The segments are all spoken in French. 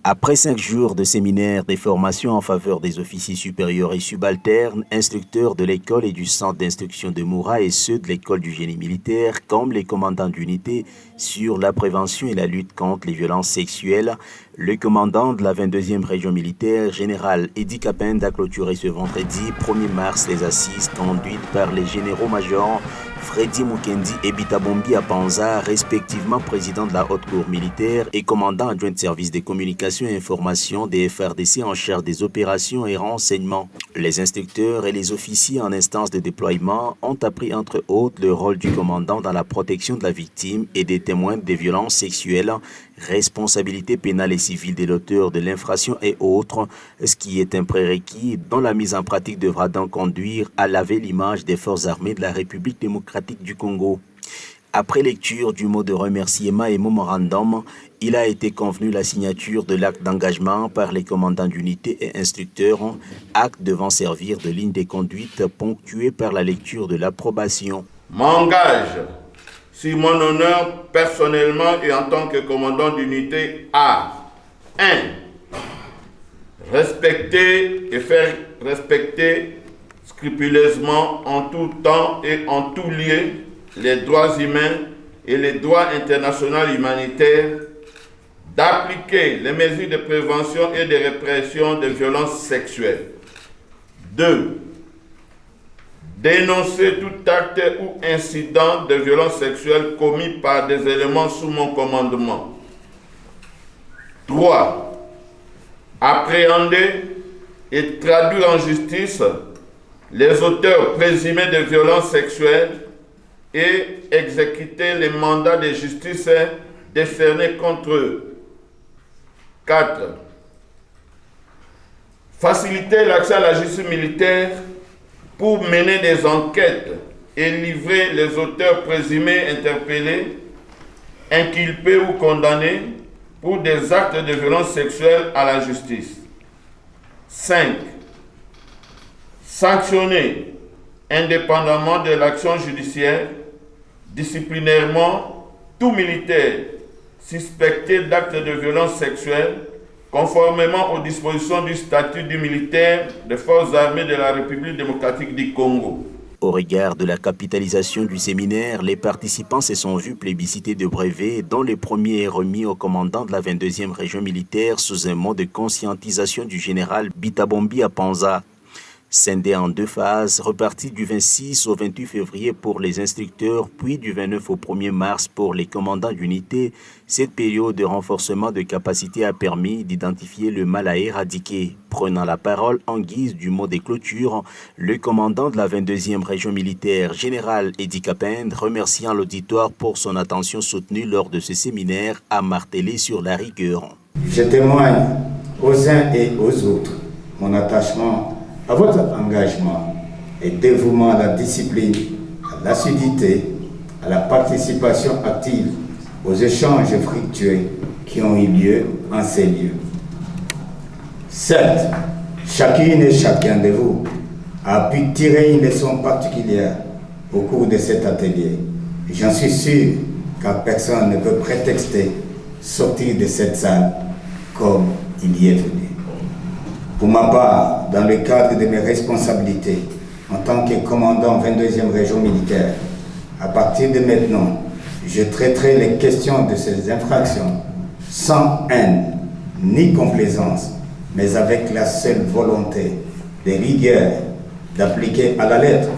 Après 5 jours de séminaires, des formations en faveur des officiers supérieurs et subalternes, instructeurs de l'école et du centre d'instruction de Moura et ceux de l'école du génie militaire, comme les commandants d'unité sur la prévention et la lutte contre les violences sexuelles, le commandant de la 22e région militaire, général Eddy Kapend, a clôturé ce vendredi 1er mars les assises conduites par les généraux-majors Freddy Mukendi et Bitabombi Apanza, respectivement président de la Haute Cour militaire et commandant adjoint de service des communications et informations des FRDC en charge des opérations et renseignements. Les instructeurs et les officiers en instance de déploiement ont appris entre autres le rôle du commandant dans la protection de la victime et des témoins des violences sexuelles, responsabilité pénale et civile de l'auteur de l'infraction et autres, ce qui est un prérequis dont la mise en pratique devra donc conduire à laver l'image des forces armées de la République démocratique du Congo. Après lecture du mot de remerciement et mémorandum, il a été convenu la signature de l'acte d'engagement par les commandants d'unité et instructeurs, acte devant servir de ligne de conduite ponctuée par la lecture de l'approbation. M'engage sur mon honneur personnellement et en tant que commandant d'unité à 1. Respecter et faire respecter scrupuleusement en tout temps et en tout lieu les droits humains et les droits internationaux humanitaires, d'appliquer les mesures de prévention et de répression des violences sexuelles. 2. Dénoncer tout acte ou incident de violence sexuelle commis par des éléments sous mon commandement. 3. Appréhender et traduire en justice les auteurs présumés de violences sexuelles et exécuter les mandats de justice décernés contre eux. 4. Faciliter l'accès à la justice militaire pour mener des enquêtes et livrer les auteurs présumés interpellés, inculpés ou condamnés pour des actes de violence sexuelle à la justice. 5. Sanctionner, indépendamment de l'action judiciaire, disciplinairement, tout militaire suspecté d'actes de violence sexuelle, conformément aux dispositions du statut du militaire des forces armées de la République démocratique du Congo. Au regard de la capitalisation du séminaire, les participants se sont vus plébisciter de brevets, dont le premier est remis au commandant de la 22e région militaire sous un mot de conscientisation du général Bitabombi Apanza. Scindé en 2 phases, reparti du 26 au 28 février pour les instructeurs, puis du 29 au 1er mars pour les commandants d'unité, cette période de renforcement de capacité a permis d'identifier le mal à éradiquer. Prenant la parole en guise du mot de clôture, le commandant de la 22e région militaire, général Eddy Kapend, remerciant l'auditoire pour son attention soutenue lors de ce séminaire, a martelé sur la rigueur. Je témoigne aux uns et aux autres mon attachement à votre engagement et dévouement à la discipline, à l'assiduité, à la participation active aux échanges fructueux qui ont eu lieu en ces lieux. Certes, chacune et chacun de vous a pu tirer une leçon particulière au cours de cet atelier. J'en suis sûr, car personne ne peut prétexter sortir de cette salle comme il y est venu. Pour ma part, dans le cadre de mes responsabilités en tant que commandant 22e région militaire, à partir de maintenant, je traiterai les questions de ces infractions sans haine ni complaisance, mais avec la seule volonté de rigueur d'appliquer à la lettre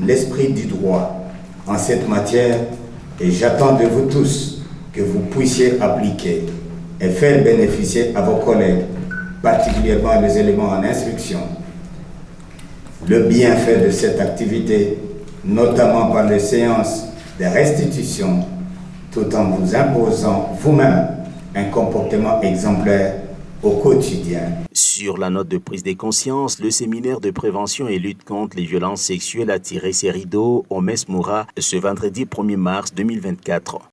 l'esprit du droit en cette matière, et j'attends de vous tous que vous puissiez appliquer et faire bénéficier à vos collègues, particulièrement les éléments en instruction, le bienfait de cette activité, notamment par les séances de restitution, tout en vous imposant vous-même un comportement exemplaire au quotidien. Sur la note de prise de conscience, le séminaire de prévention et lutte contre les violences sexuelles a tiré ses rideaux au MES Moura ce vendredi 1er mars 2024.